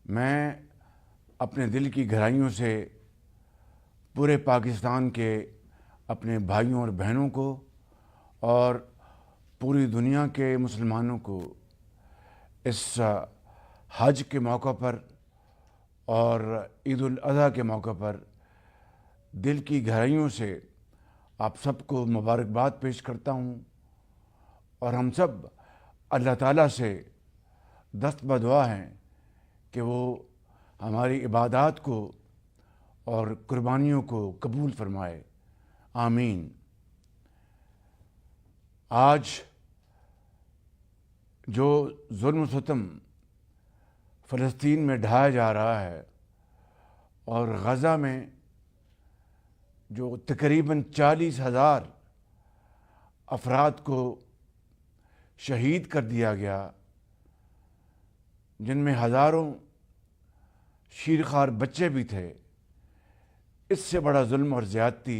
میں اپنے دل کی گہرائیوں سے پورے پاکستان کے اپنے بھائیوں اور بہنوں کو اور پوری دنیا کے مسلمانوں کو اس حج کے موقع پر اور عید الاضحیٰ کے موقع پر دل کی گہرائیوں سے آپ سب کو مبارکباد پیش کرتا ہوں، اور ہم سب اللہ تعالیٰ سے دست بدعا ہیں کہ وہ ہماری عبادات کو اور قربانیوں کو قبول فرمائے، آمین۔ آج جو ظلم و ستم فلسطین میں ڈھایا جا رہا ہے اور غزہ میں جو تقریباً 40,000 افراد کو شہید کر دیا گیا، جن میں ہزاروں شیرخوار بچے بھی تھے، اس سے بڑا ظلم اور زیادتی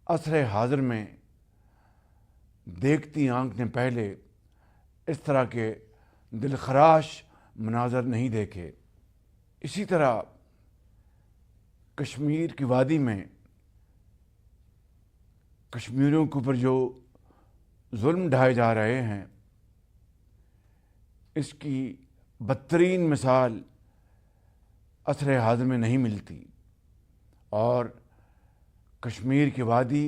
عصر حاضر میں دیکھتی آنکھ نے پہلے اس طرح کے دلخراش مناظر نہیں دیکھے۔ اسی طرح کشمیر کی وادی میں کشمیریوں کے اوپر جو ظلم ڈھائے جا رہے ہیں، اس کی بدترین مثال عصر حاضر میں نہیں ملتی، اور کشمیر کی وادی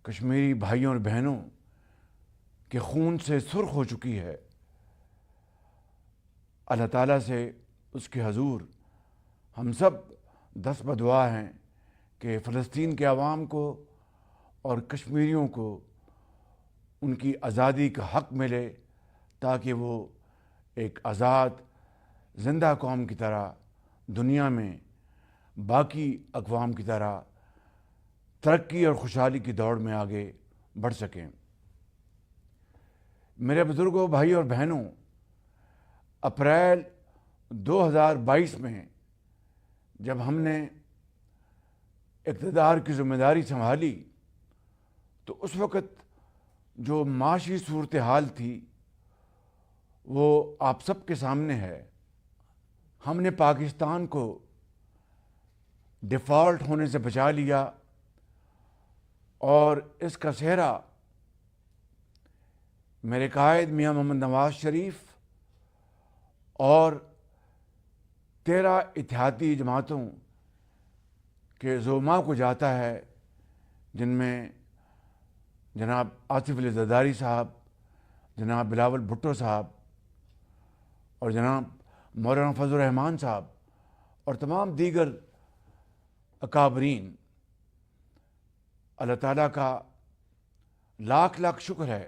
کشمیری بھائیوں اور بہنوں کے خون سے سرخ ہو چکی ہے۔ اللہ تعالیٰ سے اس کے حضور ہم سب دست بدعا ہیں کہ فلسطین کے عوام کو اور کشمیریوں کو ان کی آزادی کا حق ملے، تاکہ وہ ایک آزاد زندہ قوم کی طرح دنیا میں باقی اقوام کی طرح ترقی اور خوشحالی کی دوڑ میں آگے بڑھ سکیں۔ میرے بزرگوں، بھائی اور بہنوں، اپریل 2022 میں جب ہم نے اقتدار کی ذمہ داری سنبھالی تو اس وقت جو معاشی صورتحال تھی وہ آپ سب کے سامنے ہے۔ ہم نے پاکستان کو ڈیفالٹ ہونے سے بچا لیا، اور اس کا سہرا میرے قائد میاں محمد نواز شریف اور 13 اتحادی جماعتوں کے زعماء کو جاتا ہے، جن میں جناب آصف علی زرداری صاحب، جناب بلاول بھٹو صاحب اور جناب مولانا فضل الرحمان صاحب اور تمام دیگر اکابرین۔ اللہ تعالیٰ کا لاکھ لاکھ شکر ہے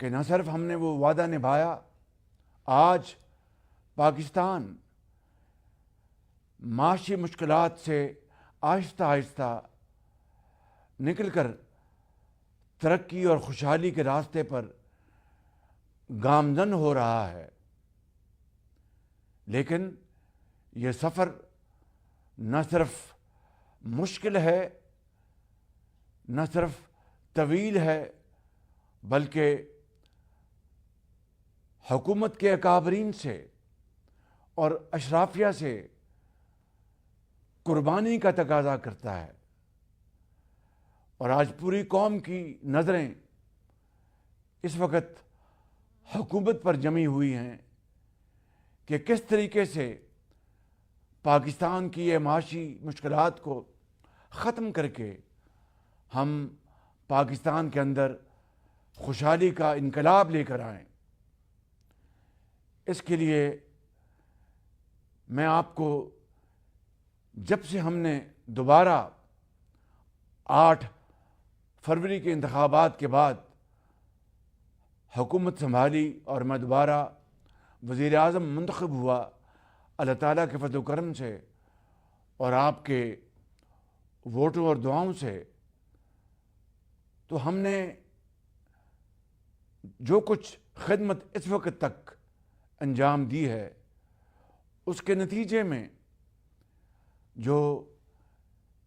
کہ نہ صرف ہم نے وہ وعدہ نبھایا، آج پاکستان معاشی مشکلات سے آہستہ آہستہ نکل کر ترقی اور خوشحالی کے راستے پر گامزن ہو رہا ہے، لیکن یہ سفر نہ صرف مشکل ہے، نہ صرف طویل ہے، بلکہ حکومت کے اکابرین سے اور اشرافیہ سے قربانی کا تقاضا کرتا ہے۔ اور آج پوری قوم کی نظریں اس وقت حکومت پر جمی ہوئی ہیں کہ کس طریقے سے پاکستان کی یہ معاشی مشکلات کو ختم کر کے ہم پاکستان کے اندر خوشحالی کا انقلاب لے کر آئیں۔ اس کے لیے میں آپ کو، جب سے ہم نے دوبارہ 8 فروری کے انتخابات کے بعد حکومت سنبھالی اور میں دوبارہ وزیر اعظم منتخب ہوا، اللہ تعالیٰ کے فضل و کرم سے اور آپ کے ووٹوں اور دعاؤں سے، تو ہم نے جو کچھ خدمت اس وقت تک انجام دی ہے، اس کے نتیجے میں جو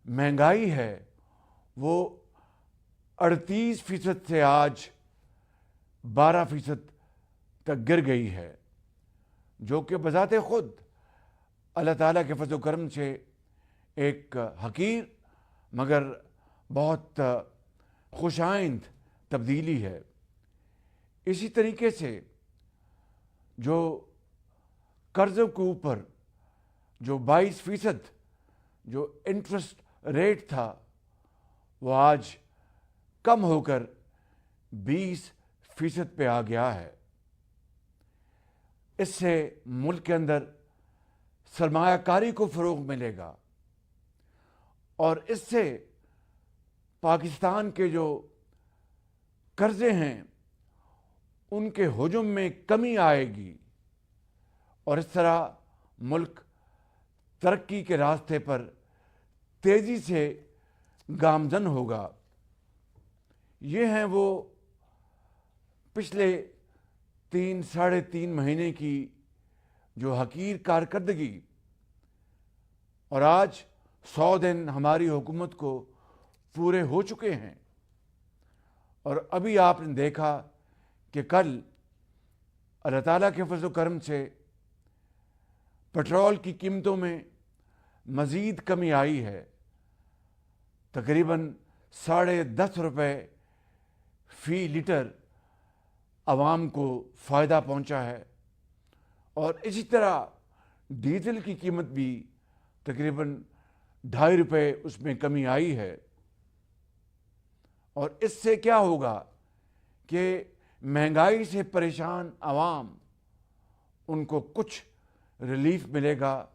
مہنگائی ہے وہ 38% سے آج 12% تک گر گئی ہے۔ جو کہ بذات خود اللہ تعالیٰ کے فضل و کرم سے ایک حقیر مگر بہت خوش آئند تبدیلی ہے۔ اسی طریقے سے جو قرضوں کے اوپر جو 22% جو انٹرسٹ ریٹ تھا وہ آج کم ہو کر 20% پہ آ گیا ہے۔ اس سے ملک کے اندر سرمایہ کاری کو فروغ ملے گا اور اس سے پاکستان کے جو قرضے ہیں ان کے حجم میں کمی آئے گی اور اس طرح ملک ترقی کے راستے پر تیزی سے گامزن ہوگا۔ یہ ہیں وہ پچھلے 3-3.5 مہینے کی جو حقیر کارکردگی، اور آج 100 دن ہماری حکومت کو پورے ہو چکے ہیں، اور ابھی آپ نے دیکھا کہ کل اللہ تعالیٰ کے فضل و کرم سے پٹرول کی قیمتوں میں مزید کمی آئی ہے، تقریباً 10.5 روپے فی لیٹر عوام کو فائدہ پہنچا ہے، اور اسی طرح ڈیزل کی قیمت بھی تقریباً 2.5 روپے اس میں کمی آئی ہے۔ اور اس سے کیا ہوگا کہ مہنگائی سے پریشان عوام ان کو کچھ ریلیف ملے گا،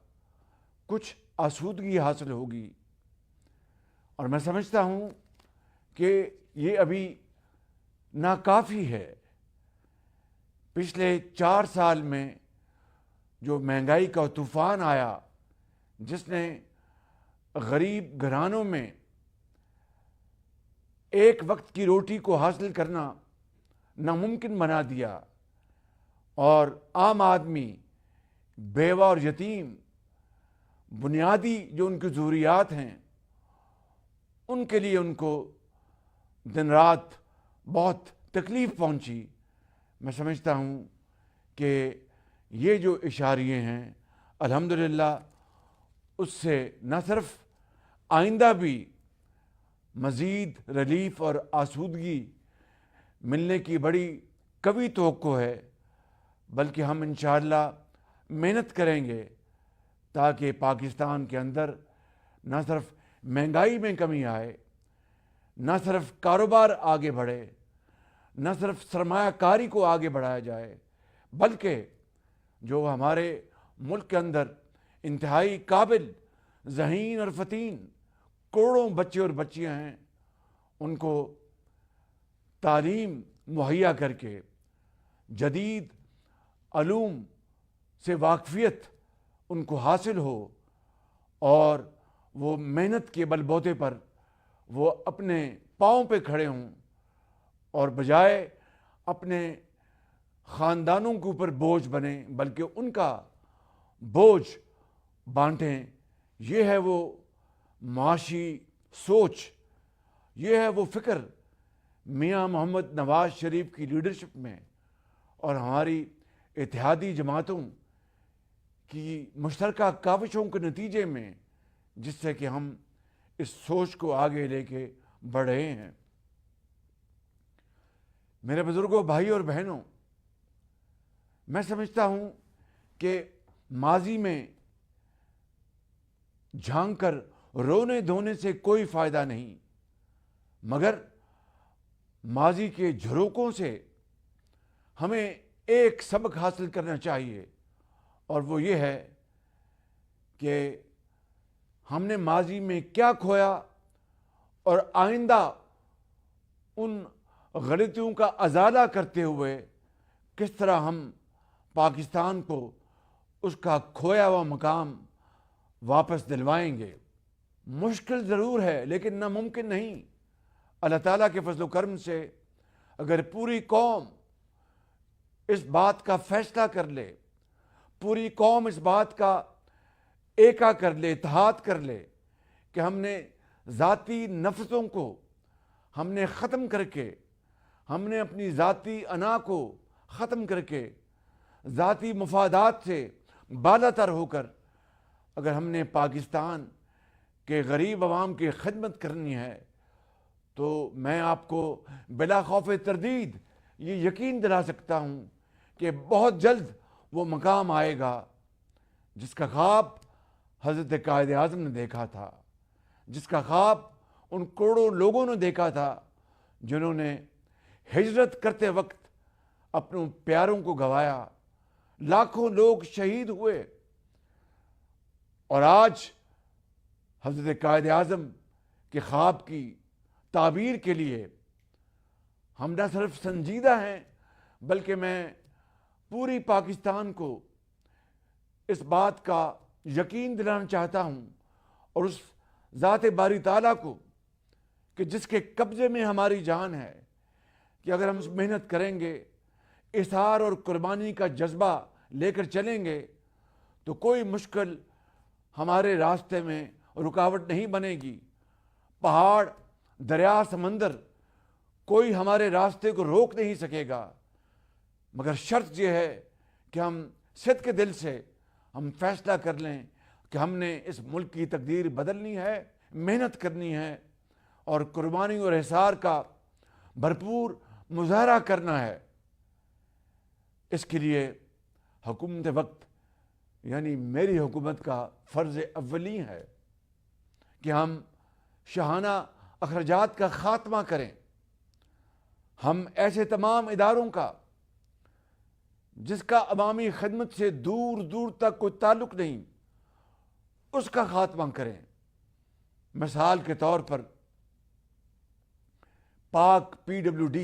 کچھ آسودگی حاصل ہوگی، اور میں سمجھتا ہوں کہ یہ ابھی ناکافی ہے۔ پچھلے 4 سال میں جو مہنگائی کا طوفان آیا جس نے غریب گھرانوں میں ایک وقت کی روٹی کو حاصل کرنا ناممکن بنا دیا، اور عام آدمی، بیوہ اور یتیم، بنیادی جو ان کی ضروریات ہیں ان کے لیے ان کو دن رات بہت تکلیف پہنچی۔ میں سمجھتا ہوں کہ یہ جو اشاریے ہیں الحمدللہ اس سے نہ صرف آئندہ بھی مزید ریلیف اور آسودگی ملنے کی بڑی قوی توقع ہے، بلکہ ہم انشاءاللہ محنت کریں گے تاکہ پاکستان کے اندر نہ صرف مہنگائی میں کمی آئے، نہ صرف کاروبار آگے بڑھے، نہ صرف سرمایہ کاری کو آگے بڑھایا جائے، بلکہ جو ہمارے ملک کے اندر انتہائی قابل، ذہین اور فطین کروڑوں بچے اور بچیاں ہیں ان کو تعلیم مہیا کر کے جدید علوم سے واقفیت ان کو حاصل ہو، اور وہ محنت کے بل بوتے پر وہ اپنے پاؤں پہ کھڑے ہوں، اور بجائے اپنے خاندانوں کے اوپر بوجھ بنیں بلکہ ان کا بوجھ بانٹیں۔ یہ ہے وہ معاشی سوچ، یہ ہے وہ فکر میاں محمد نواز شریف کی لیڈرشپ میں اور ہماری اتحادی جماعتوں کی مشترکہ کاوشوں کے نتیجے میں، جس سے کہ ہم اس سوچ کو آگے لے کے بڑھ رہے ہیں۔ میرے بزرگوں، بھائی اور بہنوں، میں سمجھتا ہوں کہ ماضی میں جھانک کر رونے دھونے سے کوئی فائدہ نہیں، مگر ماضی کے جھروکوں سے ہمیں ایک سبق حاصل کرنا چاہیے، اور وہ یہ ہے کہ ہم نے ماضی میں کیا کھویا اور آئندہ ان غلطیوں کا ازالہ کرتے ہوئے کس طرح ہم پاکستان کو اس کا کھویا ہوا مقام واپس دلوائیں گے۔ مشکل ضرور ہے لیکن ناممکن نہیں۔ اللہ تعالیٰ کے فضل و کرم سے اگر پوری قوم اس بات کا فیصلہ کر لے، پوری قوم اس بات کا ایکا کر لے، اتحاد کر لے کہ ہم نے ذاتی نفرتوں کو ہم نے ختم کر کے، ہم نے اپنی ذاتی انا کو ختم کر کے ذاتی مفادات سے بالا تر ہو کر اگر ہم نے پاکستان کے غریب عوام کی خدمت کرنی ہے تو میں آپ کو بلا خوف تردید یہ یقین دلا سکتا ہوں کہ بہت جلد وہ مقام آئے گا جس کا خواب حضرت قائد اعظم نے دیکھا تھا، جس کا خواب ان کروڑوں لوگوں نے دیکھا تھا جنہوں نے ہجرت کرتے وقت اپنے پیاروں کو گوایا، لاکھوں لوگ شہید ہوئے، اور آج حضرت قائد اعظم کے خواب کی تعبیر کے لیے ہم نہ صرف سنجیدہ ہیں بلکہ میں پوری پاکستان کو اس بات کا یقین دلانا چاہتا ہوں، اور اس ذات باری تعالیٰ کو کہ جس کے قبضے میں ہماری جان ہے، کہ اگر ہم محنت کریں گے، اظہار اور قربانی کا جذبہ لے کر چلیں گے تو کوئی مشکل ہمارے راستے میں رکاوٹ نہیں بنے گی۔ پہاڑ، دریا، سمندر کوئی ہمارے راستے کو روک نہیں سکے گا، مگر شرط یہ ہے کہ ہم صدق کے دل سے ہم فیصلہ کر لیں کہ ہم نے اس ملک کی تقدیر بدلنی ہے، محنت کرنی ہے اور قربانی اور احسار کا بھرپور مظاہرہ کرنا ہے۔ اس کے لیے حکومت وقت یعنی میری حکومت کا فرض اولی ہے کہ ہم شاہانہ اخراجات کا خاتمہ کریں۔ ہم ایسے تمام اداروں کا جس کا عوامی خدمت سے دور دور تک کوئی تعلق نہیں، اس کا خاتمہ کریں۔ مثال کے طور پر پاک PWD،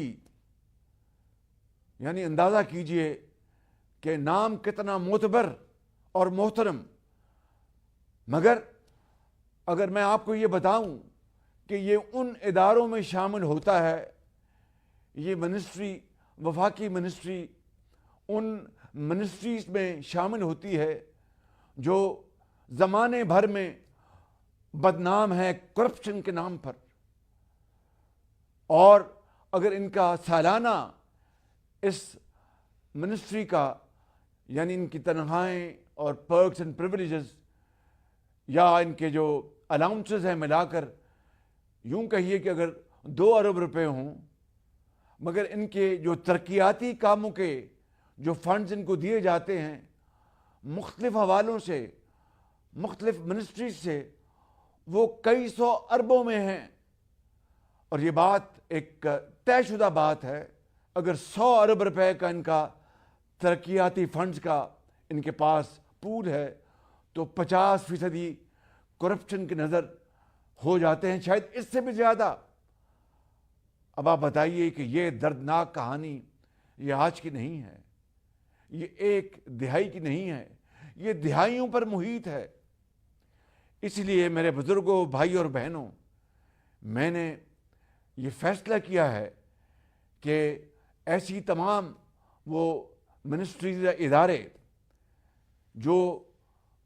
یعنی اندازہ کیجئے کہ نام کتنا معتبر اور محترم، مگر اگر میں آپ کو یہ بتاؤں کہ یہ ان اداروں میں شامل ہوتا ہے، یہ منسٹری، وفاقی منسٹری ان منسٹریز میں شامل ہوتی ہے جو زمانے بھر میں بدنام ہے کرپشن کے نام پر، اور اگر ان کا سالانہ اس منسٹری کا یعنی ان کی تنخواہیں اور پرکس اینڈ پریویلیجز یا ان کے جو الاؤنسز ہیں ملا کر یوں کہیے کہ اگر 2 ارب روپے ہوں، مگر ان کے جو ترقیاتی کاموں کے جو فنڈز ان کو دیے جاتے ہیں مختلف حوالوں سے، مختلف منسٹریز سے، وہ کئی سو اربوں میں ہیں، اور یہ بات ایک طے شدہ بات ہے۔ اگر 100 ارب روپے کا ان کا ترقیاتی فنڈز کا ان کے پاس پول ہے تو 50% کرپشن کی نظر ہو جاتے ہیں، شاید اس سے بھی زیادہ۔ اب آپ بتائیے کہ یہ دردناک کہانی یہ آج کی نہیں ہے، یہ ایک دہائی کی نہیں ہے، یہ دہائیوں پر محیط ہے۔ اس لیے میرے بزرگوں، بھائی اور بہنوں، میں نے یہ فیصلہ کیا ہے کہ ایسی تمام وہ منسٹریز یا ادارے جو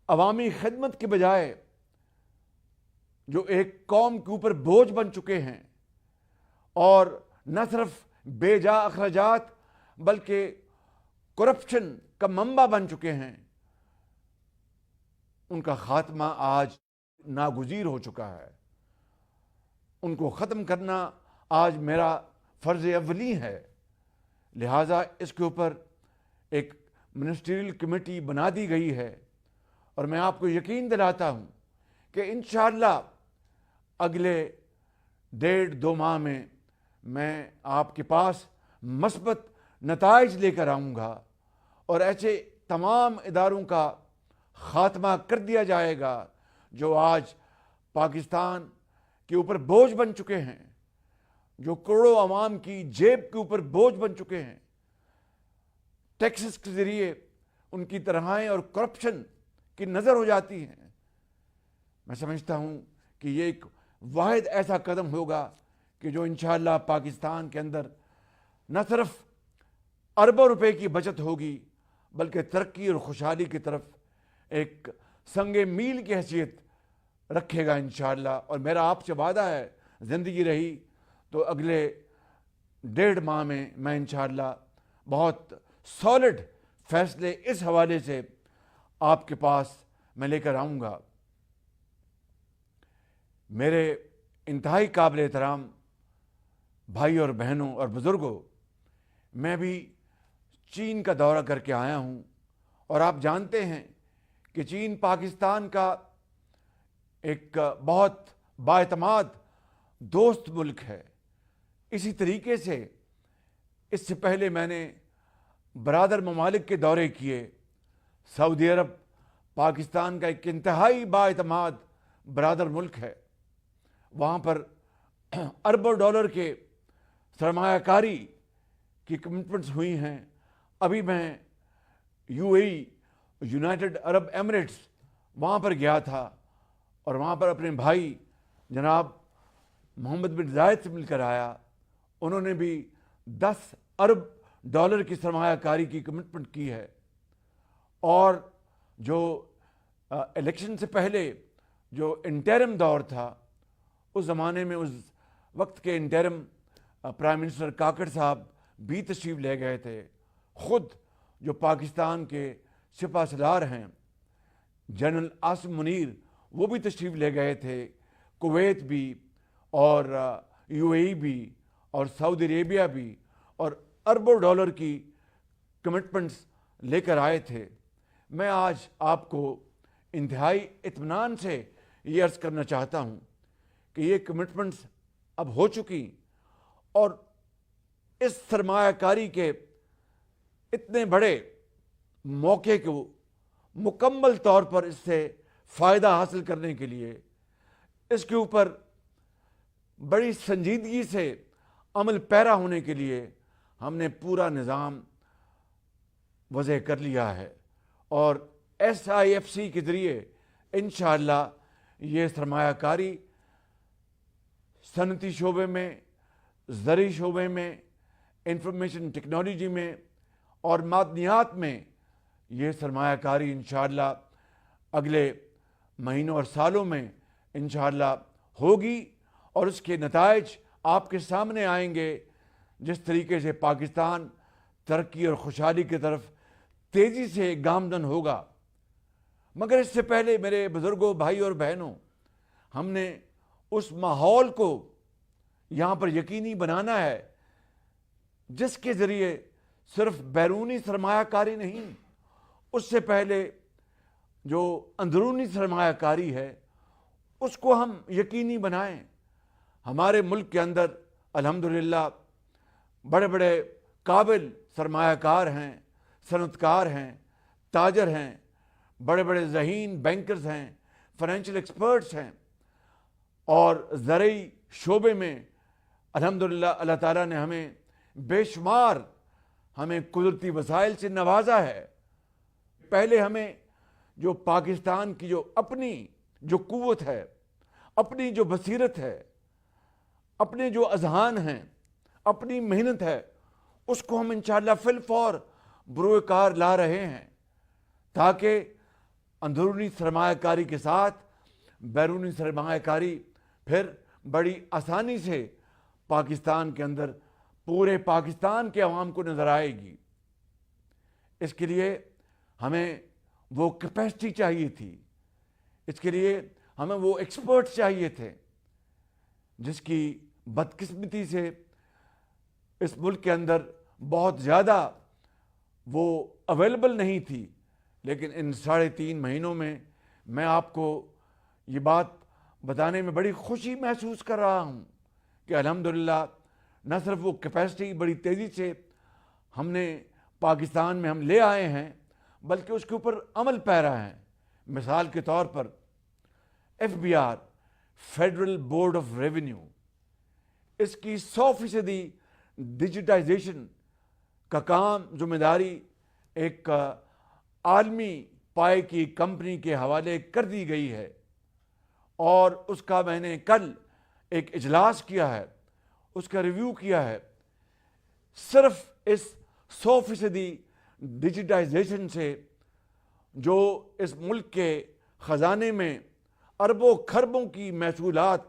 عوامی خدمت کے بجائے جو ایک قوم کے اوپر بوجھ بن چکے ہیں اور نہ صرف بے جا اخراجات بلکہ کرپشن کا منبع بن چکے ہیں، ان کا خاتمہ آج ناگزیر ہو چکا ہے۔ ان کو ختم کرنا آج میرا فرض اولی ہے، لہٰذا اس کے اوپر ایک منسٹریل کمیٹی بنا دی گئی ہے، اور میں آپ کو یقین دلاتا ہوں کہ انشاءاللہ اگلے 1.5-2 ماہ میں آپ کے پاس مثبت نتائج لے کر آؤں گا، اور ایسے تمام اداروں کا خاتمہ کر دیا جائے گا جو آج پاکستان کے اوپر بوجھ بن چکے ہیں، جو کروڑوں عوام کی جیب کے اوپر بوجھ بن چکے ہیں، ٹیکسز کے ذریعے ان کی تنخواہیں اور کرپشن کی نظر ہو جاتی ہیں۔ میں سمجھتا ہوں کہ یہ ایک واحد ایسا قدم ہوگا کہ جو انشاءاللہ پاکستان کے اندر نہ صرف اربوں روپے کی بچت ہوگی بلکہ ترقی اور خوشحالی کی طرف ایک سنگ میل کی حیثیت رکھے گا انشاءاللہ۔ اور میرا آپ سے وعدہ ہے، زندگی رہی تو اگلے 1.5 ماہ میں انشاءاللہ بہت سالڈ فیصلے اس حوالے سے آپ کے پاس میں لے کر آؤں گا۔ میرے انتہائی قابل احترام بھائی اور بہنوں اور بزرگوں، میں بھی چین کا دورہ کر کے آیا ہوں، اور آپ جانتے ہیں کہ چین پاکستان کا ایک بہت بااعتماد دوست ملک ہے۔ اسی طریقے سے اس سے پہلے میں نے برادر ممالک کے دورے کیے۔ سعودی عرب پاکستان کا ایک انتہائی بااعتماد برادر ملک ہے، وہاں پر اربوں ڈالر کے سرمایہ کاری کی کمٹمنٹس ہوئی ہیں۔ ابھی میں یونائٹڈ عرب ایمریٹس وہاں پر گیا تھا، اور وہاں پر اپنے بھائی جناب محمد بن زائد سے مل کر آیا۔ انہوں نے بھی 10 ارب ڈالر کی سرمایہ کاری کی کمٹمنٹ کی ہے، اور جو الیکشن سے پہلے جو انٹرم دور تھا، اس زمانے میں اس وقت کے انٹرم پرائم منسٹر کاکڑ صاحب بھی تشریف لے گئے تھے۔ خود جو پاکستان کے سپہ سالار ہیں جنرل عاصم منیر، وہ بھی تشریف لے گئے تھے۔ کویت بھی، اور بھی، اور سعودی عربیہ بھی، اور اربوں ڈالر کی کمٹمنٹس لے کر آئے تھے۔ میں آج آپ کو انتہائی اطمینان سے یہ عرض کرنا چاہتا ہوں کہ یہ کمٹمنٹس اب ہو چکی، اور اس سرمایہ کاری کے اتنے بڑے موقع کو مکمل طور پر اس سے فائدہ حاصل کرنے کے لیے اس کے اوپر بڑی سنجیدگی سے عمل پیرا ہونے کے لیے ہم نے پورا نظام وضع کر لیا ہے، اور SIFC کے ذریعے انشاءاللہ یہ سرمایہ کاری صنعتی شعبے میں، زرعی شعبے میں، انفارمیشن ٹیکنالوجی میں اور معدنیات میں یہ سرمایہ کاری انشاءاللہ اگلے مہینوں اور سالوں میں انشاءاللہ ہوگی، اور اس کے نتائج آپ کے سامنے آئیں گے۔ جس طریقے سے پاکستان ترقی اور خوشحالی کی طرف تیزی سے گامزن ہوگا، مگر اس سے پہلے میرے بزرگوں، بھائی اور بہنوں، ہم نے اس ماحول کو یہاں پر یقینی بنانا ہے جس کے ذریعے صرف بیرونی سرمایہ کاری نہیں، اس سے پہلے جو اندرونی سرمایہ کاری ہے اس کو ہم یقینی بنائیں۔ ہمارے ملک کے اندر الحمدللہ بڑے بڑے قابل سرمایہ کار ہیں، صنعت کار ہیں، تاجر ہیں، بڑے بڑے ذہین بینکرز ہیں، فائنینشیل ایکسپرٹس ہیں، اور زرعی شعبے میں الحمدللہ اللہ تعالیٰ نے ہمیں بے شمار قدرتی وسائل سے نوازا ہے۔ پہلے ہمیں جو پاکستان کی جو اپنی جو قوت ہے، اپنی جو بصیرت ہے، اپنے جو اذہان ہیں، اپنی محنت ہے، اس کو ہم انشاءاللہ فی الفور بروئے کار لا رہے ہیں، تاکہ اندرونی سرمایہ کاری کے ساتھ بیرونی سرمایہ کاری پھر بڑی آسانی سے پاکستان کے اندر پورے پاکستان کے عوام کو نظر آئے گی۔ اس کے لیے ہمیں وہ کیپیسٹی چاہیے تھی، اس کے لیے ہمیں وہ ایکسپرٹس چاہیے تھے، جس کی بدقسمتی سے اس ملک کے اندر بہت زیادہ وہ اویلیبل نہیں تھی۔ لیکن ان 3.5 مہینوں میں میں آپ کو یہ بات بتانے میں بڑی خوشی محسوس کر رہا ہوں کہ الحمدللہ نہ صرف وہ کیپیسٹی بڑی تیزی سے ہم نے پاکستان میں ہم لے آئے ہیں، بلکہ اس کے اوپر عمل پیرا ہے۔ مثال کے طور پر FBR federal board of revenue, اس کی 100% ڈیجیٹائزیشن کا کام ذمہ داری ایک عالمی پائے کی کمپنی کے حوالے کر دی گئی ہے، اور اس کا میں نے کل ایک اجلاس کیا ہے، اس کا ریویو کیا ہے۔ صرف اس 100% ڈیجیٹائزیشن سے جو اس ملک کے خزانے میں اربوں کھربوں کی محصولات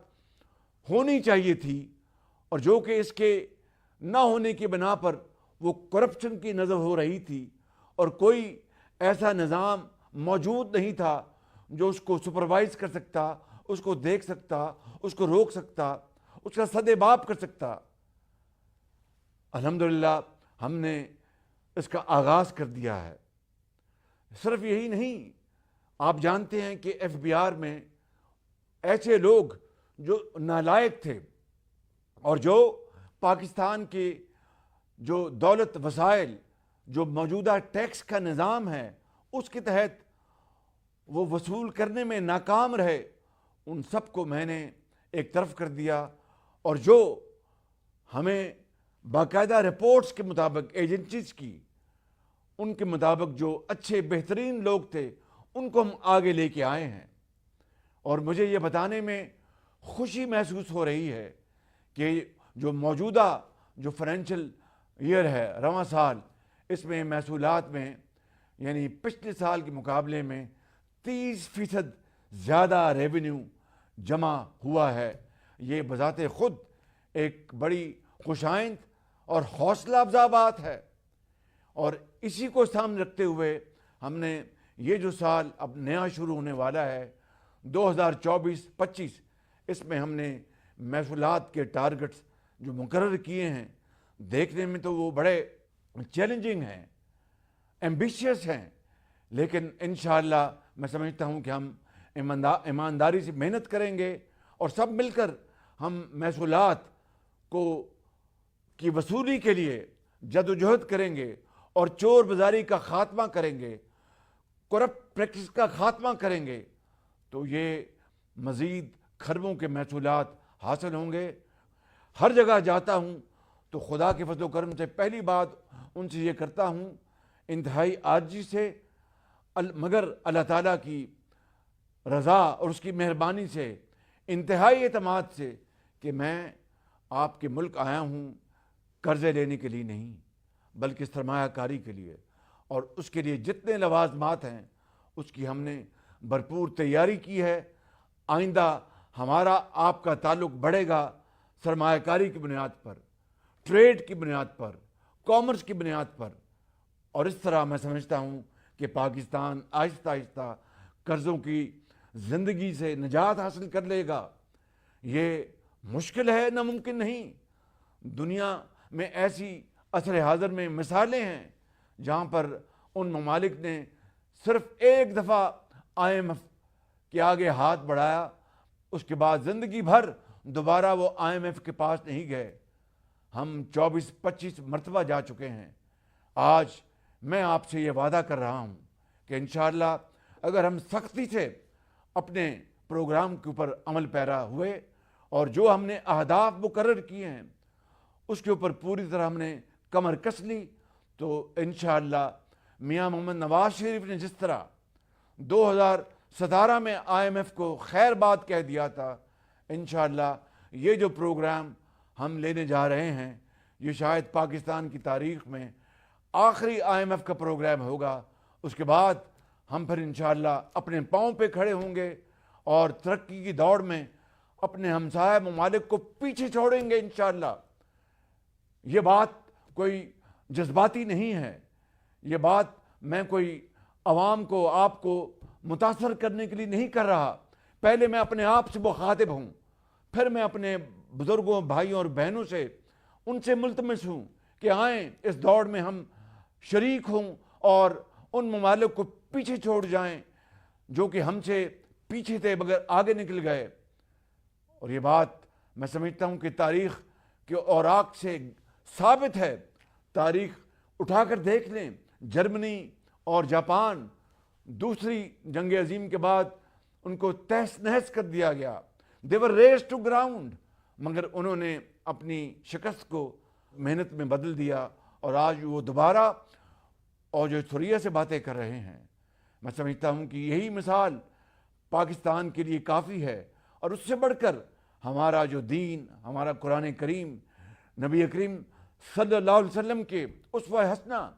ہونی چاہیے تھی، اور جو کہ اس کے نہ ہونے کی بنا پر وہ کرپشن کی نظر ہو رہی تھی، اور کوئی ایسا نظام موجود نہیں تھا جو اس کو سپروائز کر سکتا، اس کو دیکھ سکتا، اس کو روک سکتا، اس کا سدباب کر سکتا۔ الحمدللہ ہم نے اس کا آغاز کر دیا ہے۔ صرف یہی نہیں، آپ جانتے ہیں کہ ایف بی آر میں ایسے لوگ جو نالائق تھے اور جو پاکستان کے جو دولت وسائل، جو موجودہ ٹیکس کا نظام ہے اس کے تحت وہ وصول کرنے میں ناکام رہے، ان سب کو میں نے ایک طرف کر دیا، اور جو ہمیں باقاعدہ رپورٹس کے مطابق ایجنسیز کی، ان کے مطابق جو اچھے بہترین لوگ تھے ان کو ہم آگے لے کے آئے ہیں۔ اور مجھے یہ بتانے میں خوشی محسوس ہو رہی ہے کہ جو موجودہ جو فائنینشیل ایئر ہے، رواں سال، اس میں محصولات میں یعنی پچھلے سال کے مقابلے میں 30% زیادہ ریونیو جمع ہوا ہے۔ یہ بذات خود ایک بڑی خوشائند اور حوصلہ افزا بات ہے، اور اسی کو سامنے رکھتے ہوئے ہم نے یہ جو سال اب نیا شروع ہونے والا ہے 2024-25، اس میں ہم نے محصولات کے ٹارگٹس جو مقرر کیے ہیں، دیکھنے میں تو وہ بڑے چیلنجنگ ہیں، ایمبیشیس ہیں، لیکن انشاءاللہ میں سمجھتا ہوں کہ ہم ایمانداری سے محنت کریں گے اور سب مل کر ہم محصولات کی وصولی کے لیے جدوجہد کریں گے، اور چور بازاری کا خاتمہ کریں گے، کرپٹ پریکٹس کا خاتمہ کریں گے، تو یہ مزید کھربوں کے محصولات حاصل ہوں گے۔ ہر جگہ جاتا ہوں تو خدا کے فضل و کرم سے پہلی بات ان سے یہ کرتا ہوں، انتہائی عاجزی سے، مگر اللہ تعالیٰ کی رضا اور اس کی مہربانی سے، انتہائی اعتماد سے، کہ میں آپ کے ملک آیا ہوں قرضے لینے کے لیے نہیں بلکہ سرمایہ کاری کے لیے، اور اس کے لیے جتنے لوازمات ہیں اس کی ہم نے بھرپور تیاری کی ہے۔ آئندہ ہمارا آپ کا تعلق بڑھے گا سرمایہ کاری کی بنیاد پر، ٹریڈ کی بنیاد پر، کامرس کی بنیاد پر، اور اس طرح میں سمجھتا ہوں کہ پاکستان آہستہ آہستہ قرضوں کی زندگی سے نجات حاصل کر لے گا۔ یہ مشکل ہے، ناممکن نہیں۔ دنیا میں ایسی عصر حاضر میں مثالیں ہیں جہاں پر ان ممالک نے صرف ایک دفعہ IMF کے آگے ہاتھ بڑھایا، اس کے بعد زندگی بھر دوبارہ وہ IMF کے پاس نہیں گئے۔ ہم 24-25 مرتبہ جا چکے ہیں۔ آج میں آپ سے یہ وعدہ کر رہا ہوں کہ انشاءاللہ اگر ہم سختی سے اپنے پروگرام کے اوپر عمل پیرا ہوئے اور جو ہم نے اہداف مقرر کیے ہیں اس کے اوپر پوری طرح ہم نے کمر کس لی، تو انشاءاللہ میاں محمد نواز شریف نے جس طرح 2017 میں IMF کو خیر بات کہہ دیا تھا، انشاءاللہ یہ جو پروگرام ہم لینے جا رہے ہیں یہ شاید پاکستان کی تاریخ میں آخری IMF کا پروگرام ہوگا۔ اس کے بعد ہم پھر انشاءاللہ اپنے پاؤں پہ کھڑے ہوں گے اور ترقی کی دوڑ میں اپنے ہمسایہ ممالک کو پیچھے چھوڑیں گے انشاءاللہ۔ یہ بات کوئی جذباتی نہیں ہے، یہ بات میں کوئی عوام کو، آپ کو متاثر کرنے کے لیے نہیں کر رہا۔ پہلے میں اپنے آپ سے مخاطب ہوں، پھر میں اپنے بزرگوں، بھائیوں اور بہنوں سے ان سے ملتمس ہوں کہ آئیں اس دوڑ میں ہم شریک ہوں اور ان ممالک کو پیچھے چھوڑ جائیں جو کہ ہم سے پیچھے تھے مگر آگے نکل گئے۔ اور یہ بات میں سمجھتا ہوں کہ تاریخ کے اوراق سے ثابت ہے۔ تاریخ اٹھا کر دیکھ لیں، جرمنی اور جاپان دوسری جنگ عظیم کے بعد ان کو تہس نہس کر دیا گیا، they were raised to ground، مگر انہوں نے اپنی شکست کو محنت میں بدل دیا، اور آج وہ دوبارہ اور جو سوریا سے باتیں کر رہے ہیں۔ میں سمجھتا ہوں کہ یہی مثال پاکستان کے لیے کافی ہے، اور اس سے بڑھ کر ہمارا جو دین، ہمارا قرآن کریم، نبی کریم صلی اللہ علیہ وسلم کے اسوہ حسنہ،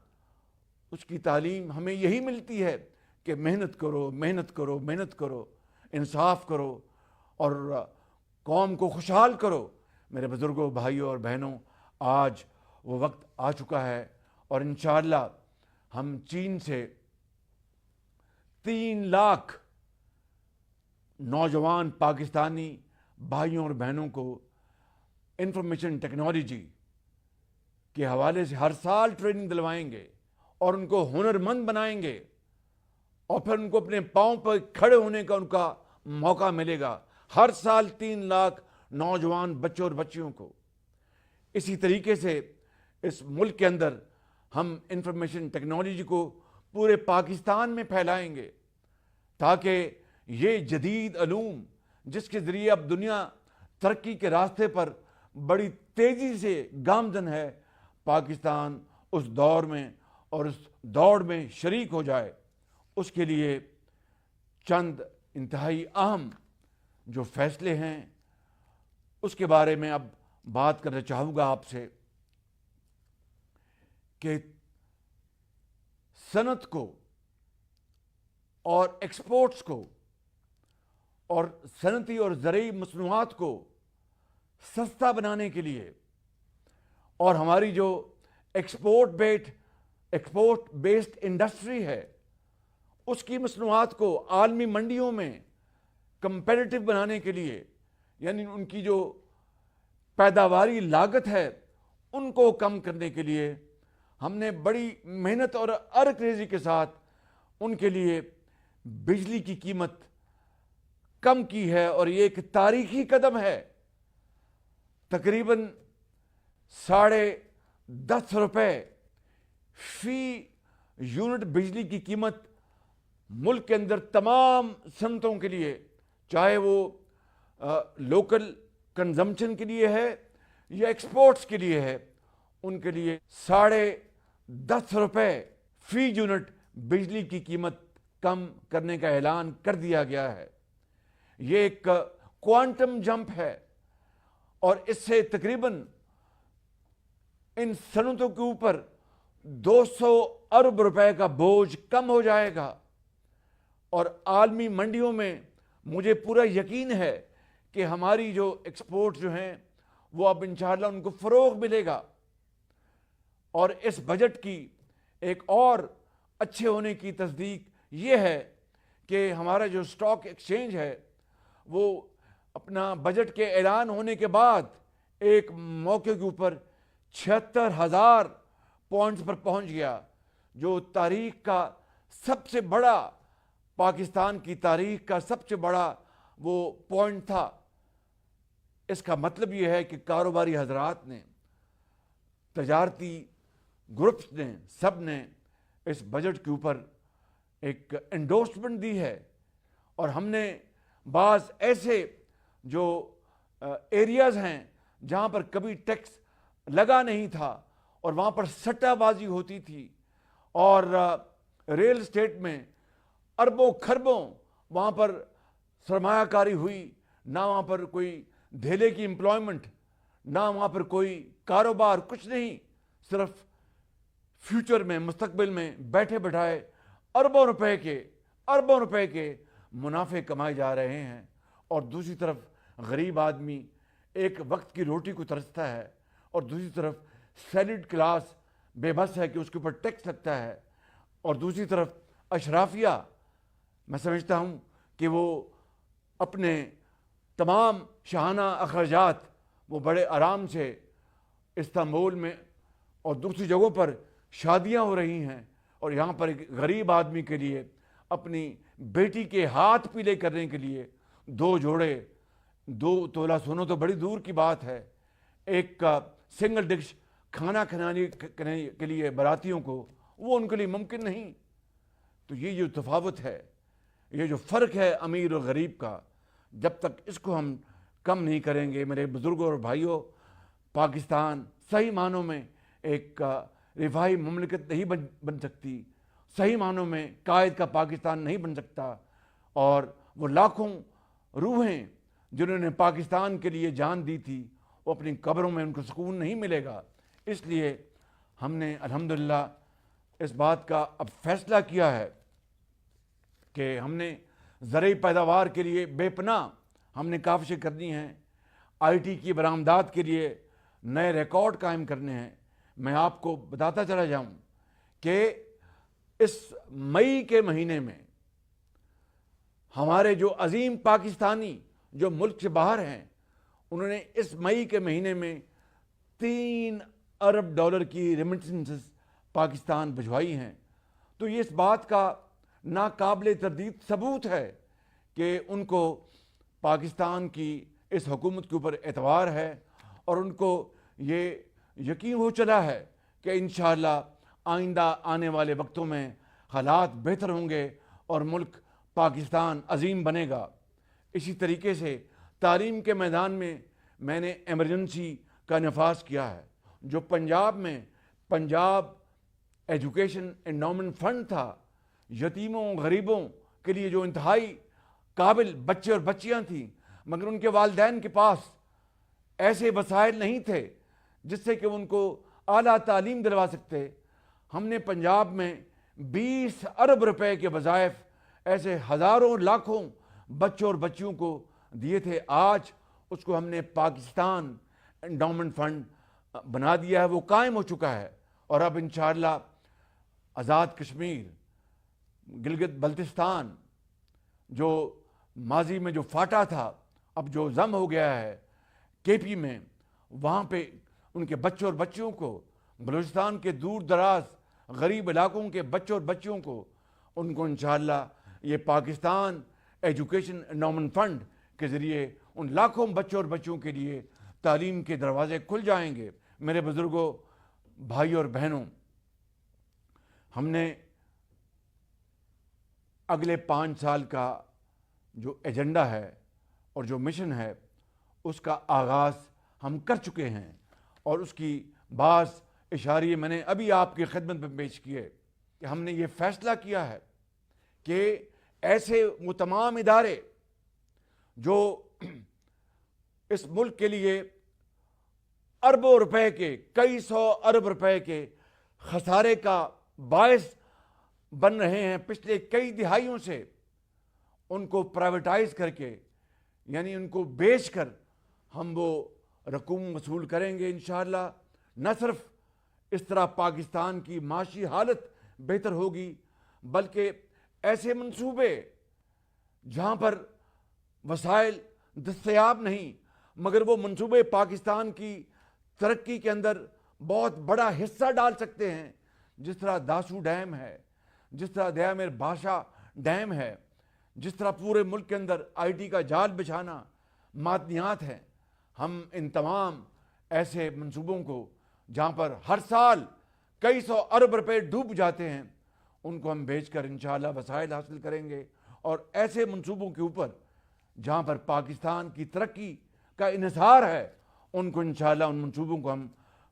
اس کی تعلیم ہمیں یہی ملتی ہے کہ محنت کرو، محنت کرو، محنت کرو، انصاف کرو اور قوم کو خوشحال کرو۔ میرے بزرگوں، بھائیوں اور بہنوں، آج وہ وقت آ چکا ہے، اور انشاءاللہ ہم چین سے 3 لاکھ نوجوان پاکستانی بھائیوں اور بہنوں کو انفارمیشن ٹیکنالوجی کے حوالے سے ہر سال ٹریننگ دلوائیں گے اور ان کو ہنرمند بنائیں گے، اور پھر ان کو اپنے پاؤں پر کھڑے ہونے کا ان کا موقع ملے گا، ہر سال 3 لاکھ نوجوان بچوں اور بچیوں کو۔ اسی طریقے سے اس ملک کے اندر ہم انفارمیشن ٹیکنالوجی کو پورے پاکستان میں پھیلائیں گے، تاکہ یہ جدید علوم جس کے ذریعے اب دنیا ترقی کے راستے پر بڑی تیزی سے گامزن ہے، پاکستان اس دور میں اور اس دوڑ میں شریک ہو جائے۔ اس کے لیے چند انتہائی اہم جو فیصلے ہیں اس کے بارے میں اب بات کرنا چاہوں گا آپ سے، کہ صنعت کو اور ایکسپورٹس کو اور صنعتی اور زرعی مصنوعات کو سستا بنانے کے لیے، اور ہماری جو ایکسپورٹ بیسڈ انڈسٹری ہے اس کی مصنوعات کو عالمی منڈیوں میں کمپیٹیٹو بنانے کے لیے، یعنی ان کی جو پیداواری لاگت ہے ان کو کم کرنے کے لیے ہم نے بڑی محنت اور ارک ریزی کے ساتھ ان کے لیے بجلی کی قیمت کم کی ہے، اور یہ ایک تاریخی قدم ہے۔ تقریباً 10.5 روپے فی یونٹ بجلی کی قیمت ملک کے اندر تمام صنعتوں کے لیے، چاہے وہ لوکل کنزمپشن کے لیے ہے یا ایکسپورٹس کے لیے ہے، ان کے لیے 10.5 روپے فی یونٹ بجلی کی قیمت کم کرنے کا اعلان کر دیا گیا ہے۔ یہ ایک کوانٹم جمپ ہے، اور اس سے تقریباً ان صنعتوں کے اوپر 200 ارب روپے کا بوجھ کم ہو جائے گا، اور عالمی منڈیوں میں مجھے پورا یقین ہے کہ ہماری جو ایکسپورٹ جو ہیں وہ اب انشاءاللہ ان کو فروغ ملے گا۔ اور اس بجٹ کی ایک اور اچھے ہونے کی تصدیق یہ ہے کہ ہمارا جو اسٹاک ایکسچینج ہے وہ اپنا بجٹ کے اعلان ہونے کے بعد ایک موقع کے اوپر 76,000 پوائنٹس پر پہنچ گیا، جو تاریخ کا سب سے بڑا، پاکستان کی تاریخ کا سب سے بڑا وہ پوائنٹ تھا۔ اس کا مطلب یہ ہے کہ کاروباری حضرات نے، تجارتی گروپس نے، سب نے اس بجٹ کے اوپر ایک انڈورسمنٹ دی ہے، اور ہم نے بعض ایسے جو ایریاز ہیں جہاں پر کبھی ٹیکس لگا نہیں تھا اور وہاں پر سٹہ بازی ہوتی تھی، اور ریل اسٹیٹ میں اربوں کھربوں وہاں پر سرمایہ کاری ہوئی، نہ وہاں پر کوئی دھیلے کی امپلائمنٹ، نہ وہاں پر کوئی کاروبار، کچھ نہیں، صرف فیوچر میں، مستقبل میں بیٹھے بٹھائے اربوں روپے کے منافع کمائے جا رہے ہیں، اور دوسری طرف غریب آدمی ایک وقت کی روٹی کو ترستا ہے، اور دوسری طرف سیلڈ کلاس بے بس ہے کہ اس کے اوپر ٹیکس لگتا ہے، اور دوسری طرف اشرافیہ، میں سمجھتا ہوں کہ وہ اپنے تمام شاہانہ اخراجات وہ بڑے آرام سے استنبول میں اور دوسری جگہوں پر شادیاں ہو رہی ہیں، اور یہاں پر ایک غریب آدمی کے لیے اپنی بیٹی کے ہاتھ پیلے کرنے کے لیے 2 تولہ سونا تو بڑی دور کی بات ہے، ایک سنگل ڈش کھانا کھلانے کے لیے براتیوں کو، وہ ان کے لیے ممکن نہیں۔ تو یہ جو تفاوت ہے، یہ جو فرق ہے امیر اور غریب کا، جب تک اس کو ہم کم نہیں کریں گے، میرے بزرگوں اور بھائیوں، پاکستان صحیح معنوں میں ایک رفاہی مملکت نہیں بن سکتی، صحیح معنوں میں قائد کا پاکستان نہیں بن سکتا، اور وہ لاکھوں روحیں جنہوں نے پاکستان کے لیے جان دی تھی، وہ اپنی قبروں میں ان کو سکون نہیں ملے گا۔ اس لیے ہم نے الحمدللہ اس بات کا اب فیصلہ کیا ہے کہ ہم نے زرعی پیداوار کے لیے بے پناہ ہم نے کاوشیں کرنی ہیں، آئی ٹی کی برآمدات کے لیے نئے ریکارڈ قائم کرنے ہیں۔ میں آپ کو بتاتا چلا جاؤں کہ اس مئی کے مہینے میں ہمارے جو عظیم پاکستانی جو ملک سے باہر ہیں انہوں نے اس مئی کے مہینے میں $3 ارب کی ریمیٹنسز پاکستان بھجوائی ہیں. تو یہ اس بات کا ناقابل تردید ثبوت ہے کہ ان کو پاکستان کی اس حکومت کے اوپر اعتبار ہے اور ان کو یہ یقین ہو چلا ہے کہ انشاءاللہ آئندہ آنے والے وقتوں میں حالات بہتر ہوں گے اور ملک پاکستان عظیم بنے گا. اسی طریقے سے تعلیم کے میدان میں نے ایمرجنسی کا نفاذ کیا ہے. جو پنجاب میں پنجاب ایجوکیشن انڈومنٹ فنڈ تھا، یتیموں غریبوں کے لیے جو انتہائی قابل بچے اور بچیاں تھیں مگر ان کے والدین کے پاس ایسے وسائل نہیں تھے جس سے کہ ان کو اعلیٰ تعلیم دلوا سکتے، ہم نے پنجاب میں $20 ارب کے وظائف ایسے ہزاروں لاکھوں بچوں اور بچیوں کو دیے تھے. آج اس کو ہم نے پاکستان انڈومنٹ فنڈ بنا دیا ہے، وہ قائم ہو چکا ہے اور اب انشاءاللہ آزاد کشمیر، گلگت بلتستان جو ماضی میں جو فاٹا تھا اب جو ضم ہو گیا ہے کے پی میں، وہاں پہ ان کے بچوں اور بچیوں کو، بلوچستان کے دور دراز غریب علاقوں کے بچوں اور بچیوں کو، ان کو انشاءاللہ یہ پاکستان ایجوکیشن انڈومنٹ فنڈ کے ذریعے ان لاکھوں بچوں اور بچیوں کے لیے تعلیم کے دروازے کھل جائیں گے. میرے بزرگوں، بھائیوں اور بہنوں، ہم نے اگلے 5 سال کا جو ایجنڈا ہے اور جو مشن ہے اس کا آغاز ہم کر چکے ہیں اور اس کی بعض اشاریے میں نے ابھی آپ کی خدمت میں پیش کیے کہ ہم نے یہ فیصلہ کیا ہے کہ ایسے وہ تمام ادارے جو اس ملک کے لیے اربوں روپے کے، کئی سو ارب روپے کے خسارے کا باعث بن رہے ہیں پچھلے کئی دہائیوں سے، ان کو پرائیویٹائز کر کے، یعنی ان کو بیچ کر ہم وہ رقوم وصول کریں گے انشاءاللہ. نہ صرف اس طرح پاکستان کی معاشی حالت بہتر ہوگی بلکہ ایسے منصوبے جہاں پر وسائل دستیاب نہیں مگر وہ منصوبے پاکستان کی ترقی کے اندر بہت بڑا حصہ ڈال سکتے ہیں، جس طرح داسو ڈیم ہے، جس طرح دیا میر بھاشا ڈیم ہے، جس طرح پورے ملک کے اندر آئی ٹی کا جال بچھانا، معدنیات ہیں. ہم ان تمام ایسے منصوبوں کو جہاں پر ہر سال کئی سو ارب روپے ڈوب جاتے ہیں ان کو ہم بیچ کر انشاءاللہ وسائل حاصل کریں گے اور ایسے منصوبوں کے اوپر جہاں پر پاکستان کی ترقی کا انحصار ہے ان کو انشاءاللہ ان منصوبوں کو ہم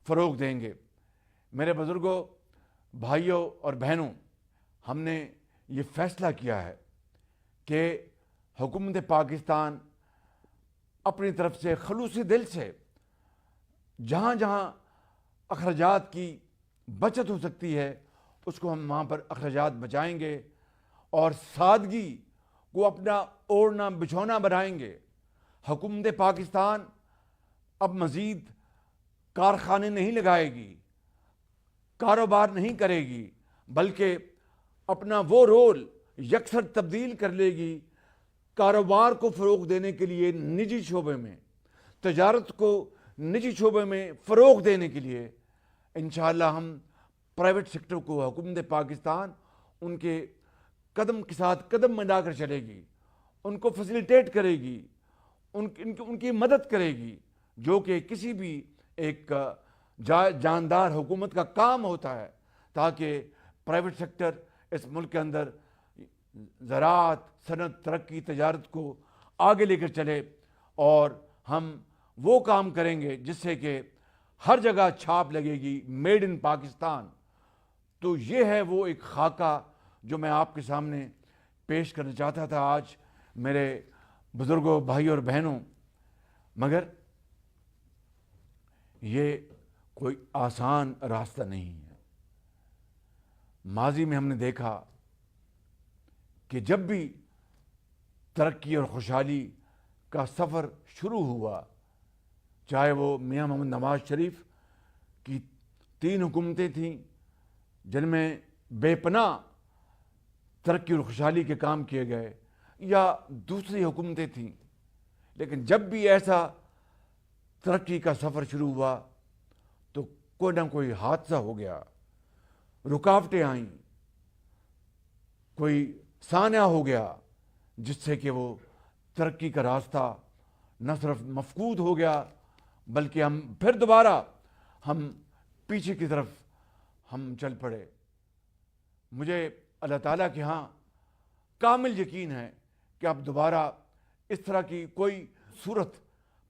فروغ دیں گے. میرے بزرگوں، بھائیوں اور بہنوں، ہم نے یہ فیصلہ کیا ہے کہ حکومت پاکستان اپنی طرف سے خلوص دل سے جہاں جہاں اخراجات کی بچت ہو سکتی ہے اس کو ہم وہاں پر اخراجات بچائیں گے اور سادگی کو اپنا اوڑھنا بچھونا بنائیں گے. حکومت پاکستان اب مزید کارخانے نہیں لگائے گی، کاروبار نہیں کرے گی، بلکہ اپنا وہ رول یکسر تبدیل کر لے گی کاروبار کو فروغ دینے کے لیے، نجی شعبے میں تجارت کو نجی شعبے میں فروغ دینے کے لیے انشاءاللہ ہم پرائیویٹ سیکٹر کو، حکومت پاکستان ان کے قدم کے ساتھ قدم ملا کر چلے گی، ان کو فیسیلیٹیٹ کرے گی، ان کی مدد کرے گی، جو کہ کسی بھی ایک جاندار حکومت کا کام ہوتا ہے، تاکہ پرائیویٹ سیکٹر اس ملک کے اندر زراعت، صنعت، ترقی، تجارت کو آگے لے کر چلے اور ہم وہ کام کریں گے جس سے کہ ہر جگہ چھاپ لگے گی میڈ ان پاکستان. تو یہ ہے وہ ایک خاکہ جو میں آپ کے سامنے پیش کرنا چاہتا تھا آج میرے بزرگوں، بھائیوں اور بہنوں. مگر یہ کوئی آسان راستہ نہیں ہے. ماضی میں ہم نے دیکھا کہ جب بھی ترقی اور خوشحالی کا سفر شروع ہوا، چاہے وہ میاں محمد نواز شریف کی 3 حکومتیں تھیں جن میں بے پناہ ترقی اور خوشحالی کے کام کیے گئے یا دوسری حکومتیں تھیں، لیکن جب بھی ایسا ترقی کا سفر شروع ہوا تو کوئی نہ کوئی حادثہ ہو گیا، رکاوٹیں آئیں، کوئی سانحہ ہو گیا جس سے کہ وہ ترقی کا راستہ نہ صرف مفقود ہو گیا بلکہ ہم پھر دوبارہ ہم پیچھے کی طرف ہم چل پڑے۔ مجھے اللہ تعالیٰ کے ہاں کامل یقین ہے کہ اب دوبارہ اس طرح کی کوئی صورت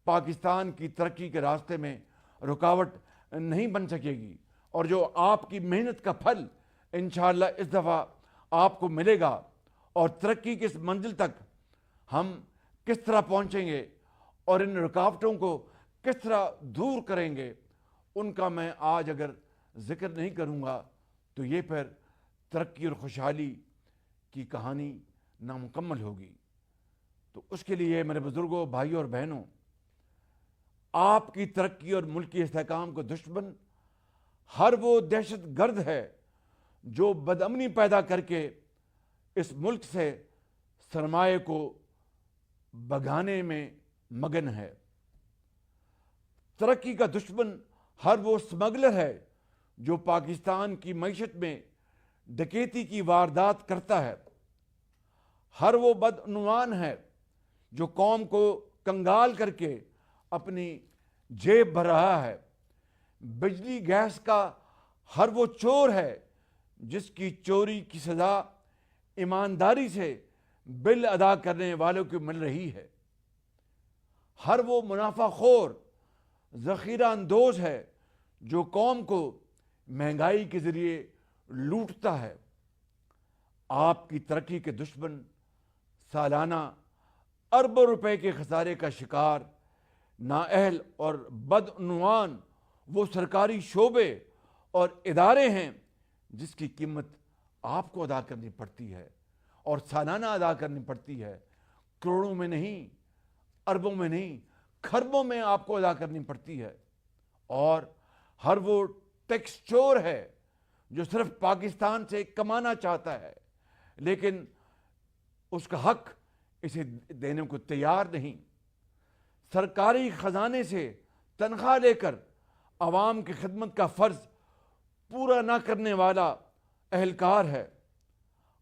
پاکستان کی ترقی کے راستے میں رکاوٹ نہیں بن سکے گی، اور جو آپ کی محنت کا پھل انشاءاللہ اس دفعہ آپ کو ملے گا، اور ترقی کی اس منزل تک ہم کس طرح پہنچیں گے اور ان رکاوٹوں کو کس طرح دور کریں گے، ان کا میں آج اگر ذکر نہیں کروں گا تو یہ پھر ترقی اور خوشحالی کی کہانی نامکمل ہوگی۔ تو اس کے لیے میرے بزرگوں، بھائیوں اور بہنوں، آپ کی ترقی اور ملکی استحکام کو دشمن ہر وہ دہشت گرد ہے جو بدامنی پیدا کر کے اس ملک سے سرمایہ کو بھگانے میں مگن ہے۔ ترقی کا دشمن ہر وہ اسمگلر ہے جو پاکستان کی معیشت میں ڈکیتی کی واردات کرتا ہے، ہر وہ بدعنوان ہے جو قوم کو کنگال کر کے اپنی جیب بھر رہا ہے، بجلی گیس کا ہر وہ چور ہے جس کی چوری کی سزا ایمانداری سے بل ادا کرنے والوں کو مل رہی ہے، ہر وہ منافع خور ذخیرہ اندوز ہے جو قوم کو مہنگائی کے ذریعے لوٹتا ہے۔ آپ کی ترقی کے دشمن سالانہ اربوں روپے کے خسارے کا شکار نااہل اور بدعنوان وہ سرکاری شعبے اور ادارے ہیں جس کی قیمت آپ کو ادا کرنی پڑتی ہے، اور سالانہ ادا کرنی پڑتی ہے، کروڑوں میں نہیں، اربوں میں نہیں، کھربوں میں آپ کو ادا کرنی پڑتی ہے۔ اور ہر وہ ٹیکس چور ہے جو صرف پاکستان سے کمانا چاہتا ہے لیکن اس کا حق اسے دینے کو تیار نہیں، سرکاری خزانے سے تنخواہ لے کر عوام کی خدمت کا فرض پورا نہ کرنے والا اہلکار ہے۔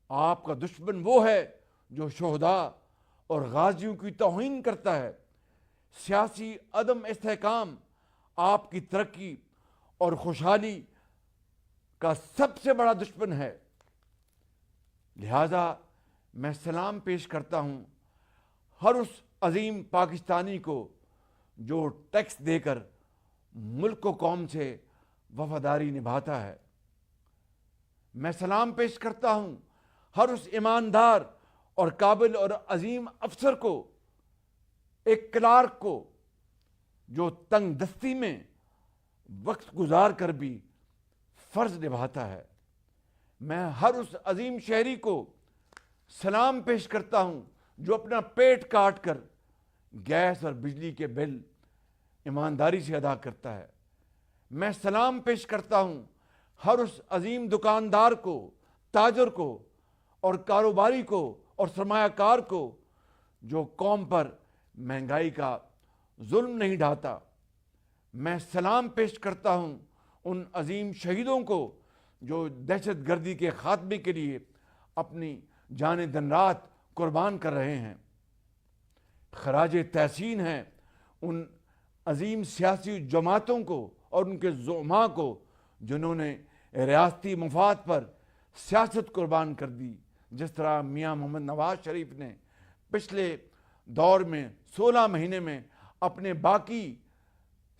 آپ کا دشمن وہ ہے جو شہداء اور غازیوں کی توہین کرتا ہے۔ سیاسی عدم استحکام آپ کی ترقی اور خوشحالی کا سب سے بڑا دشمن ہے۔ لہذا میں سلام پیش کرتا ہوں ہر اس عظیم پاکستانی کو جو ٹیکس دے کر ملک و قوم سے وفاداری نبھاتا ہے۔ میں سلام پیش کرتا ہوں ہر اس ایماندار اور قابل اور عظیم افسر کو، ایک کلارک کو جو تنگ دستی میں وقت گزار کر بھی فرض نبھاتا ہے۔ میں ہر اس عظیم شہری کو سلام پیش کرتا ہوں جو اپنا پیٹ کاٹ کر گیس اور بجلی کے بل ایمانداری سے ادا کرتا ہے۔ میں سلام پیش کرتا ہوں ہر اس عظیم دکاندار کو، تاجر کو اور کاروباری کو اور سرمایہ کار کو جو قوم پر مہنگائی کا ظلم نہیں ڈھاتا۔ میں سلام پیش کرتا ہوں ان عظیم شہیدوں کو جو دہشت گردی کے خاتمے کے لیے اپنی جانیں دن رات قربان کر رہے ہیں۔ خراج تحسین ہے ان عظیم سیاسی جماعتوں کو اور ان کے زعماء کو جنہوں نے ریاستی مفاد پر سیاست قربان کر دی، جس طرح میاں محمد نواز شریف نے پچھلے دور میں 16 مہینے میں اپنے باقی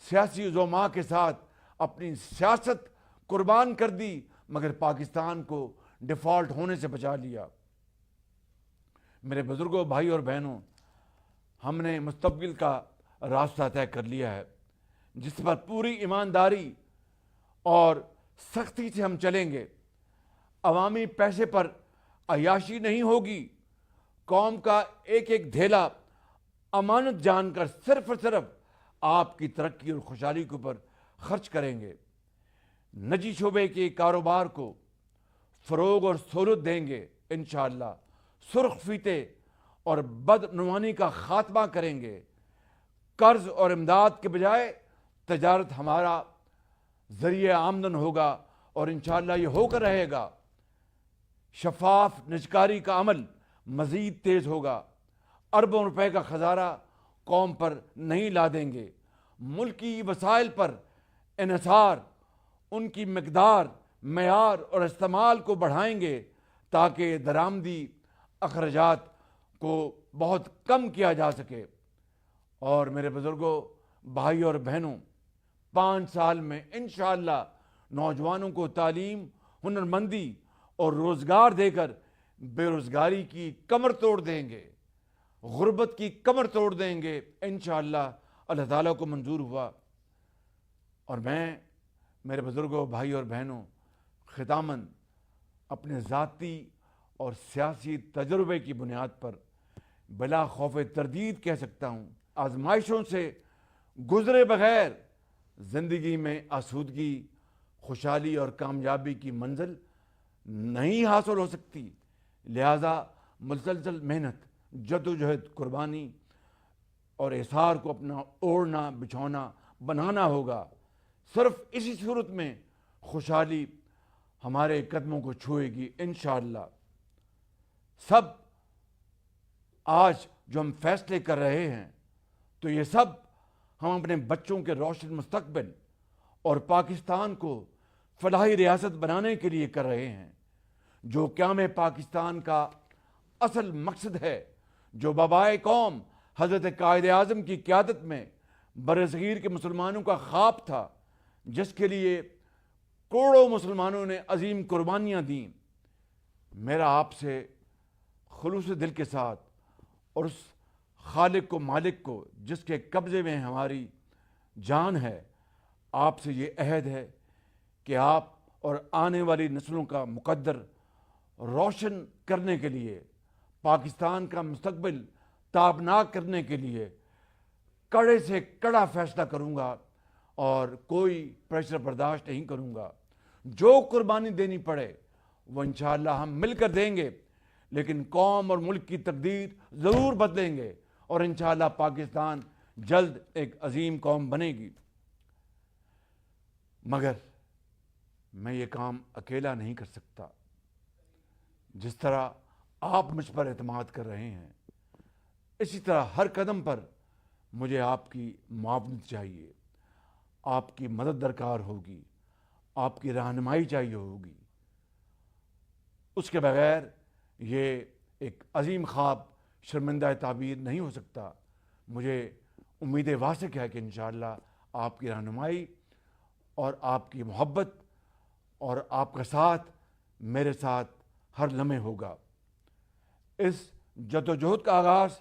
سیاسی زعماء کے ساتھ اپنی سیاست قربان کر دی مگر پاکستان کو ڈیفالٹ ہونے سے بچا لیا۔ میرے بزرگوں، بھائی اور بہنوں، ہم نے مستقبل کا راستہ طے کر لیا ہے جس پر پوری ایمانداری اور سختی سے ہم چلیں گے۔ عوامی پیسے پر عیاشی نہیں ہوگی، قوم کا ایک ایک دھیلا امانت جان کر صرف اور صرف آپ کی ترقی اور خوشحالی کے اوپر خرچ کریں گے۔ نجی شعبے کے کاروبار کو فروغ اور سہولت دیں گے، انشاءاللہ سرخ فیتے اور بدعنوانی کا خاتمہ کریں گے۔ قرض اور امداد کے بجائے تجارت ہمارا ذریعہ آمدن ہوگا اور انشاءاللہ یہ ہو کر رہے گا۔ شفاف نجکاری کا عمل مزید تیز ہوگا۔ اربوں روپے کا خزانہ قوم پر نہیں لا دیں گے۔ ملکی وسائل پر انحصار، ان کی مقدار، معیار اور استعمال کو بڑھائیں گے تاکہ درآمدی اخراجات کو بہت کم کیا جا سکے۔ اور میرے بزرگوں، بھائی اور بہنوں، 5 سال میں انشاءاللہ نوجوانوں کو تعلیم، ہنرمندی اور روزگار دے کر بے روزگاری کی کمر توڑ دیں گے، غربت کی کمر توڑ دیں گے انشاءاللہ۔ اللہ تعالیٰ کو منظور ہوا۔ اور میں میرے بزرگوں، بھائی اور بہنوں، ختاماً اپنے ذاتی اور سیاسی تجربے کی بنیاد پر بلا خوف تردید کہہ سکتا ہوں، آزمائشوں سے گزرے بغیر زندگی میں آسودگی، خوشحالی اور کامیابی کی منزل نہیں حاصل ہو سکتی۔ لہذا مسلسل محنت، جدوجہد، قربانی اور احسار کو اپنا اوڑھنا بچھونا بنانا ہوگا۔ صرف اسی صورت میں خوشحالی ہمارے قدموں کو چھوئے گی انشاءاللہ۔ سب آج جو ہم فیصلے کر رہے ہیں تو یہ سب ہم اپنے بچوں کے روشن مستقبل اور پاکستان کو فلاحی ریاست بنانے کے لیے کر رہے ہیں، جو قیام پاکستان کا اصل مقصد ہے، جو بابائے قوم حضرت قائد اعظم کی قیادت میں برصغیر کے مسلمانوں کا خواب تھا، جس کے لیے کروڑوں مسلمانوں نے عظیم قربانیاں دیں۔ میرا آپ سے خلوص دل کے ساتھ اور اس خالق کو، مالک کو، جس کے قبضے میں ہماری جان ہے، آپ سے یہ عہد ہے کہ آپ اور آنے والی نسلوں کا مقدر روشن کرنے کے لیے، پاکستان کا مستقبل تابناک کرنے کے لیے کڑے سے کڑا فیصلہ کروں گا اور کوئی پریشر برداشت نہیں کروں گا۔ جو قربانی دینی پڑے وہ انشاءاللہ ہم مل کر دیں گے، لیکن قوم اور ملک کی تقدیر ضرور بدلیں گے اور انشاءاللہ پاکستان جلد ایک عظیم قوم بنے گی۔ مگر میں یہ کام اکیلا نہیں کر سکتا۔ جس طرح آپ مجھ پر اعتماد کر رہے ہیں، اسی طرح ہر قدم پر مجھے آپ کی معاونت چاہیے، آپ کی مدد درکار ہوگی، آپ کی رہنمائی چاہیے ہوگی۔ اس کے بغیر یہ ایک عظیم خواب شرمندہ تعبیر نہیں ہو سکتا۔ مجھے امید واثق ہے کہ انشاءاللہ آپ کی رہنمائی اور آپ کی محبت اور آپ کا ساتھ میرے ساتھ ہر لمحے ہوگا۔ اس جدوجہد کا آغاز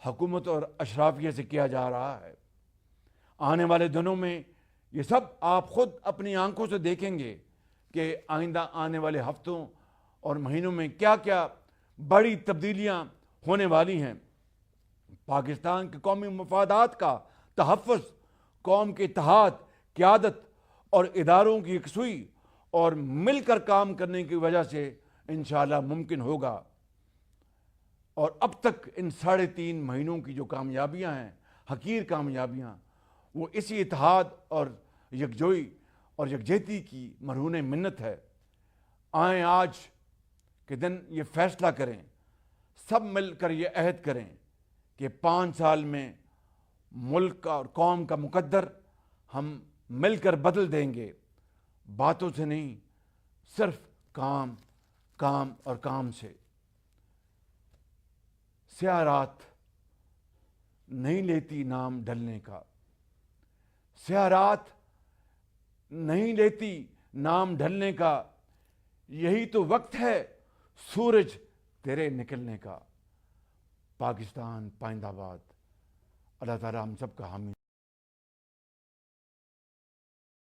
حکومت اور اشرافیہ سے کیا جا رہا ہے۔ آنے والے دنوں میں یہ سب آپ خود اپنی آنکھوں سے دیکھیں گے کہ آئندہ آنے والے ہفتوں اور مہینوں میں کیا کیا بڑی تبدیلیاں ہونے والی ہیں۔ پاکستان کے قومی مفادات کا تحفظ، قوم کے اتحاد، قیادت اور اداروں کی یکسوئی اور مل کر کام کرنے کی وجہ سے انشاءاللہ ممکن ہوگا۔ اور اب تک ان 3.5 مہینوں کی جو کامیابیاں ہیں، حقیر کامیابیاں، وہ اسی اتحاد اور یکجوئی اور یکجہتی کی مرہون منت ہے۔ آئیں آج کے دن یہ فیصلہ کریں، سب مل کر یہ عہد کریں کہ 5 سال میں ملک اور قوم کا مقدر ہم مل کر بدل دیں گے، باتوں سے نہیں، صرف کام، کام اور کام سے۔ سیاہ رات نہیں لیتی نام ڈھلنے کا، سیاہ رات نہیں لیتی نام ڈھلنے کا، یہی تو وقت ہے سورج تیرے نکلنے کا۔ پاکستان پائندہ باد۔ اللہ تعالیٰ ہم سب کا حامی